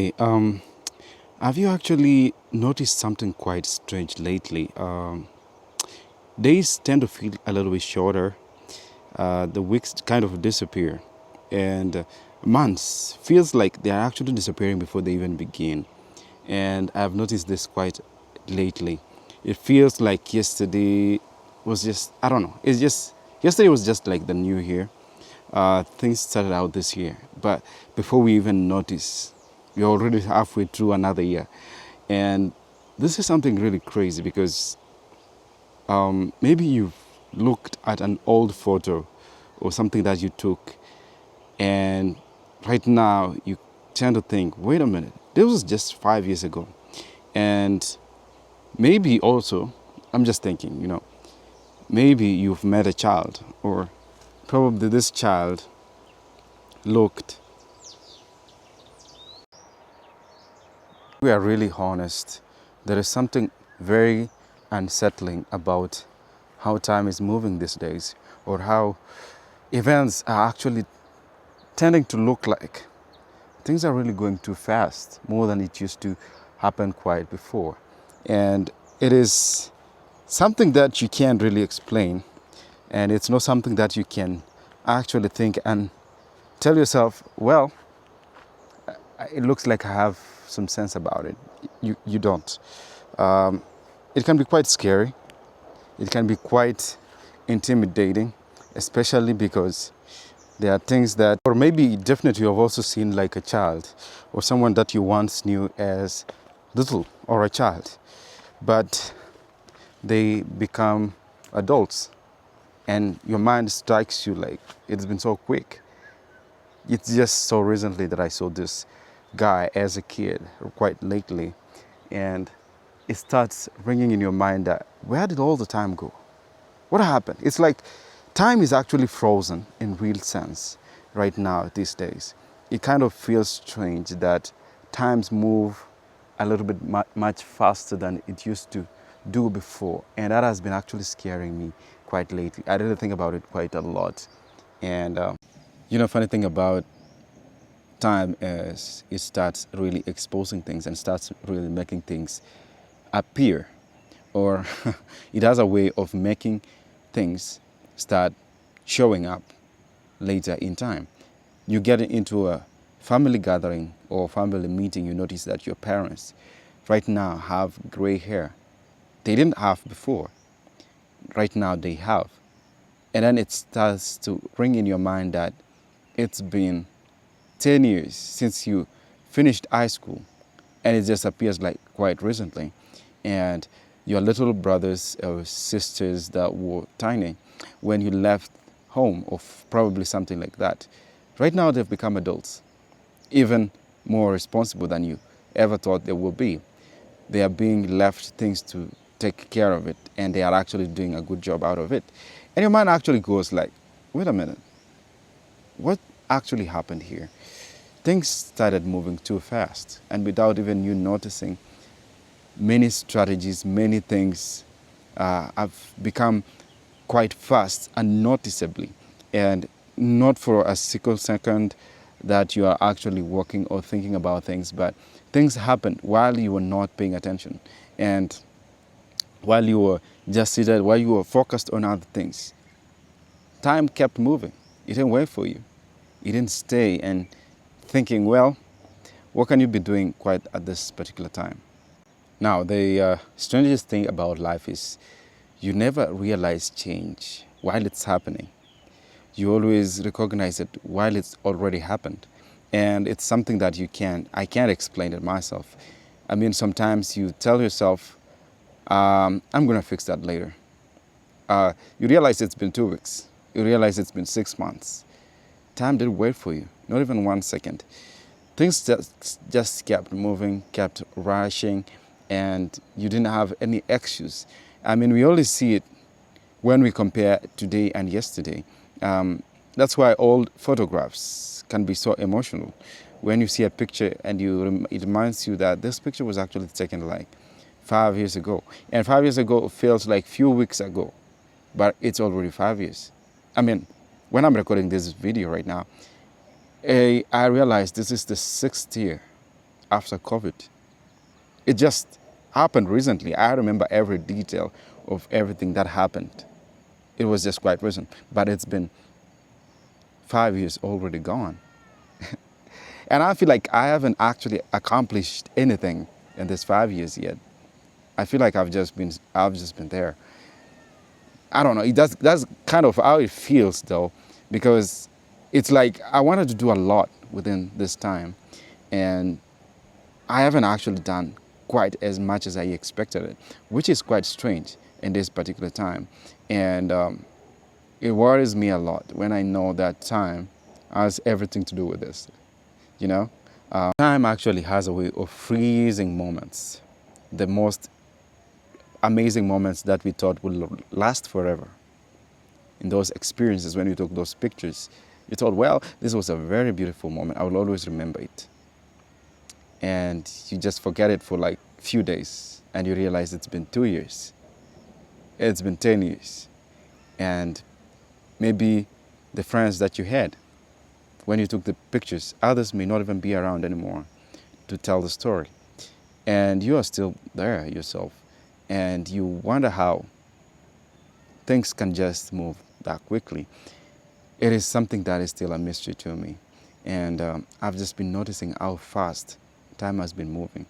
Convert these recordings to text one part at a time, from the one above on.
Hey, have you actually noticed something quite strange lately? Days tend to feel a little bit shorter. The weeks kind of disappear, and months feels like they are actually disappearing before they even begin. And I've noticed this quite lately. It feels like yesterday was just I don't know. It's just yesterday was just like the new year. Things started out this year, but before we even notice, we're already halfway through another year. And this is something really crazy because maybe you've looked at an old photo or something that you took, and right now you tend to think, wait a minute, this was just 5 years ago. And maybe also, I'm just thinking, maybe you've met a child, or probably this child looked. We are really honest. There is something very unsettling about how time is moving these days, or how events are actually tending to look like. Things are really going too fast, more than it used to happen quite before. And it is something that you can't really explain, and it's not something that you can actually think and tell yourself, well, it looks like I have some sense about it. You don't. Um, it can be quite scary. It can be quite intimidating, especially because there are things that, or maybe definitely you've also seen like a child or someone that you once knew as little or a child, but they become adults and your mind strikes you like it's been so quick. It's just so recently that I saw this guy as a kid, quite lately, and it starts ringing in your mind that where did all the time go? What happened? It's like time is actually frozen in real sense right now these days. It kind of feels strange that times move a little bit much faster than it used to do before, and that has been actually scaring me quite lately. I really think about it quite a lot, and funny thing about time is it starts really exposing things and starts really making things appear, or it has a way of making things start showing up later in time. You get into a family gathering or family meeting, you notice that your parents right now have gray hair. They didn't have before. Right now they have. And then it starts to ring in your mind that it's been 10 years since you finished high school, and it just appears like quite recently. And your little brothers or sisters that were tiny when you left home, or probably something like that, right now they've become adults, even more responsible than you ever thought they would be. They are being left things to take care of it, and they are actually doing a good job out of it. And your mind actually goes like, wait a minute, what actually happened here? Things started moving too fast, and without even you noticing, many strategies, many things have become quite fast and noticeably, and not for a single second that you are actually working or thinking about things, but things happened while you were not paying attention, and while you were just seated, while you were focused on other things. Time kept moving. It didn't wait for you. It didn't stay and thinking, well, what can you be doing quite at this particular time? Now, the strangest thing about life is you never realize change while it's happening. You always recognize it while it's already happened. And it's something that I can't explain it myself. I mean, sometimes you tell yourself, I'm going to fix that later. You realize it's been 2 weeks. You realize it's been 6 months. Time didn't wait for you, not even 1 second. Things just kept moving, kept rushing, and you didn't have any excuse. I mean, we only see it when we compare today and yesterday. That's why old photographs can be so emotional. When you see a picture and it reminds you that this picture was actually taken like 5 years ago. And 5 years ago feels like few weeks ago, but it's already 5 years. I mean, when I'm recording this video right now, I realize this is the 6th year after COVID. It just happened recently. I remember every detail of everything that happened. It was just quite recent, but it's been 5 years already gone. And I feel like I haven't actually accomplished anything in this 5 years yet. I feel like I've just been there. I don't know. That's kind of how it feels though, because it's like I wanted to do a lot within this time, and I haven't actually done quite as much as I expected it, which is quite strange in this particular time. And it worries me a lot when I know that time has everything to do with this, you know? Time actually has a way of freezing moments, the most amazing moments that we thought would last forever. In those experiences, when you took those pictures, you thought, well, this was a very beautiful moment. I will always remember it. And you just forget it for like a few days, and you realize it's been 2 years. It's been 10 years. And maybe the friends that you had when you took the pictures, others may not even be around anymore to tell the story. And you are still there yourself. And you wonder how things can just move that quickly. It is something that is still a mystery to me. And I've just been noticing how fast time has been moving.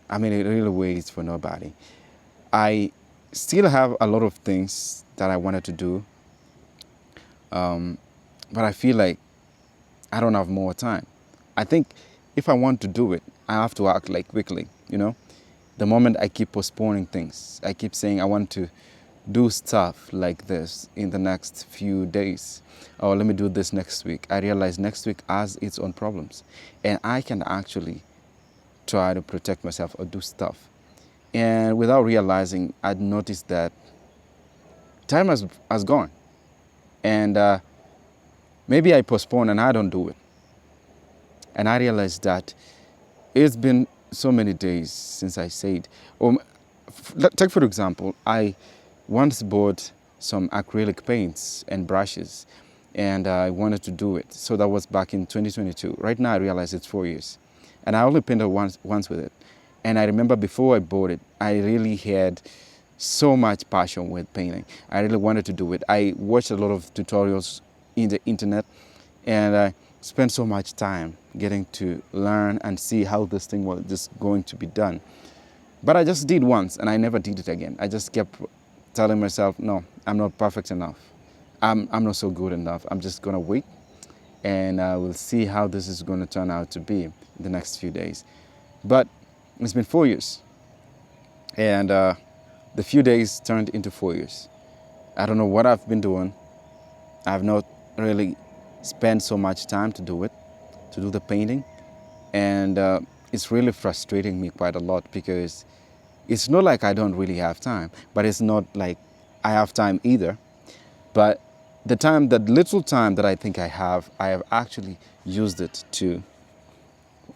I mean, it really waits for nobody. I still have a lot of things that I wanted to do, but I feel like I don't have more time. I think if I want to do it, I have to act like quickly, you know? The moment I keep postponing things, I keep saying I want to do stuff like this in the next few days, or let me do this next week. I realize next week has its own problems, and I can actually try to protect myself or do stuff. And without realizing, I'd noticed that time has gone. And maybe I postpone and I don't do it. And I realized that it's been so many days since I said, take for example, I once bought some acrylic paints and brushes, and I wanted to do it. So that was back in 2022. Right now I realize it's 4 years. And I only painted once with it. And I remember before I bought it, I really had so much passion with painting. I really wanted to do it. I watched a lot of tutorials in the internet, and I spent so much time getting to learn and see how this thing was just going to be done. But I just did once, and I never did it again. I just kept telling myself, no, I'm not perfect enough. I'm not so good enough. I'm just going to wait, and we'll see how this is going to turn out to be in the next few days. But it's been 4 years, and the few days turned into 4 years. I don't know what I've been doing. I've not really spent so much time to do it, to do the painting, and it's really frustrating me quite a lot, because it's not like I don't really have time, but it's not like I have time either. But the time, that little time that I think I have actually used it to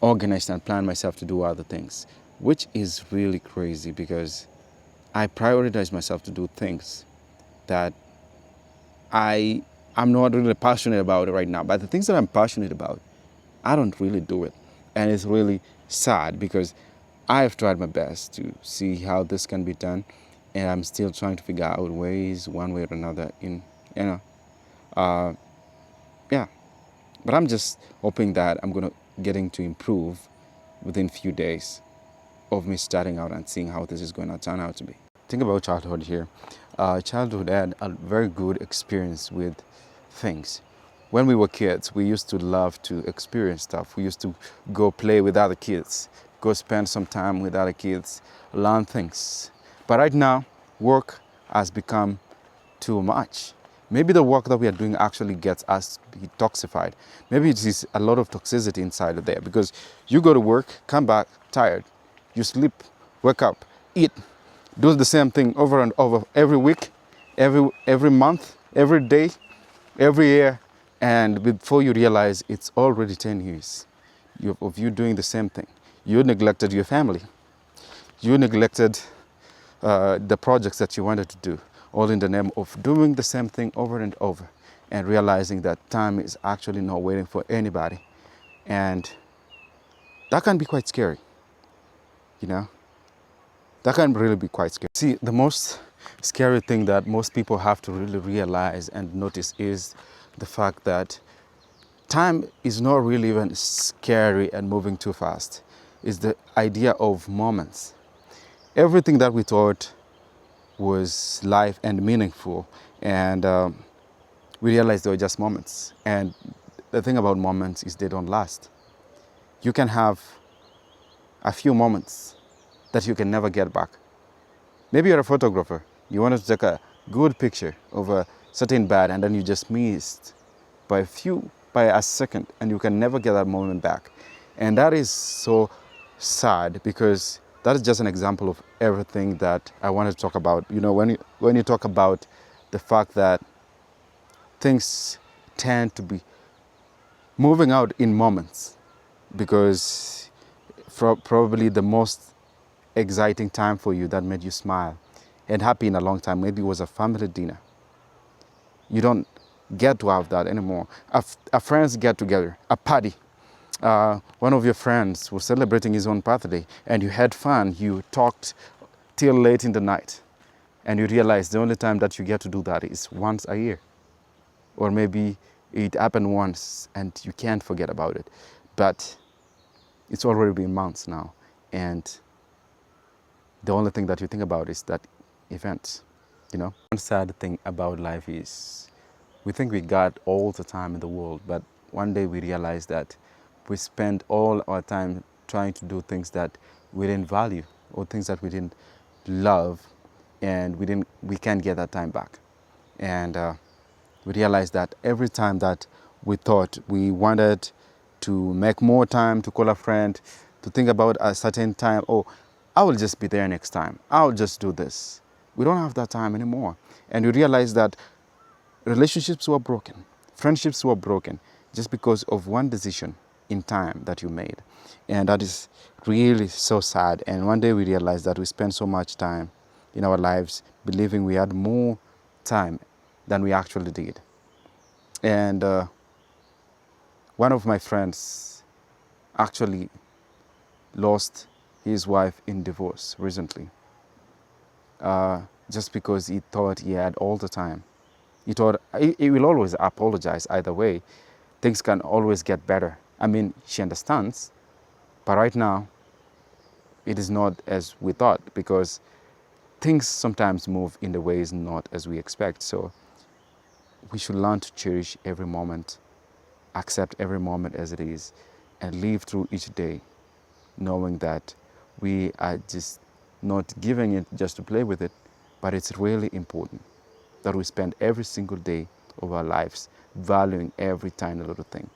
organize and plan myself to do other things, which is really crazy, because I prioritize myself to do things that I'm not really passionate about right now. But the things that I'm passionate about, I don't really do it. And it's really sad, because I have tried my best to see how this can be done, and I'm still trying to figure out ways, one way or another, yeah. But I'm just hoping that I'm getting to improve within a few days of me starting out and seeing how this is going to turn out to be. Think about childhood here. Childhood had a very good experience with things. When we were kids, we used to love to experience stuff. We used to go play with other kids, go spend some time with other kids, learn things. But right now, work has become too much. Maybe the work that we are doing actually gets us to be toxified. Maybe it is a lot of toxicity inside of there, because you go to work, come back tired, you sleep, wake up, eat, do the same thing over and over every week, every month, every day, every year. And before you realize, it's already 10 years of you doing the same thing. You neglected your family. You neglected the projects that you wanted to do, all in the name of doing the same thing over and over, and realizing that time is actually not waiting for anybody. And that can be quite scary, you know? That can really be quite scary. See, the most scary thing that most people have to really realize and notice is the fact that time is not really even scary and moving too fast. It's the idea of moments. Everything that we thought was life and meaningful, and we realized they were just moments. And the thing about moments is they don't last. You can have a few moments that you can never get back. Maybe you're a photographer. You wanted to take a good picture of a certain bird, and then you just missed by a second, and you can never get that moment back. And that is so sad, because that is just an example of everything that I want to talk about. You know, when you talk about the fact that things tend to be moving out in moments, because probably the most exciting time for you that made you smile and happy in a long time maybe was a family dinner. You don't get to have that anymore. A friends get together, a party. One of your friends was celebrating his own birthday, and you had fun. You talked till late in the night, and you realize the only time that you get to do that is once a year, or maybe it happened once and you can't forget about it. But it's already been months now, and the only thing that you think about is that event, you know? One sad thing about life is we think we got all the time in the world, but one day we realize that we spend all our time trying to do things that we didn't value, or things that we didn't love, and we can't get that time back. And we realize that every time that we thought we wanted to make more time to call a friend, to think about a certain time, oh, I will just be there next time, I'll just do this. We don't have that time anymore. And we realize that relationships were broken, friendships were broken, just because of one decision in time that you made. And that is really so sad. And one day we realized that we spent so much time in our lives believing we had more time than we actually did. And one of my friends actually lost his wife in divorce recently, just because he thought he had all the time. He thought he will always apologize either way. Things can always get better. I mean, she understands, but right now it is not as we thought, because things sometimes move in the ways not as we expect. So we should learn to cherish every moment, accept every moment as it is, and live through each day knowing that we are just not giving it just to play with it, but it's really important that we spend every single day of our lives valuing every tiny little thing.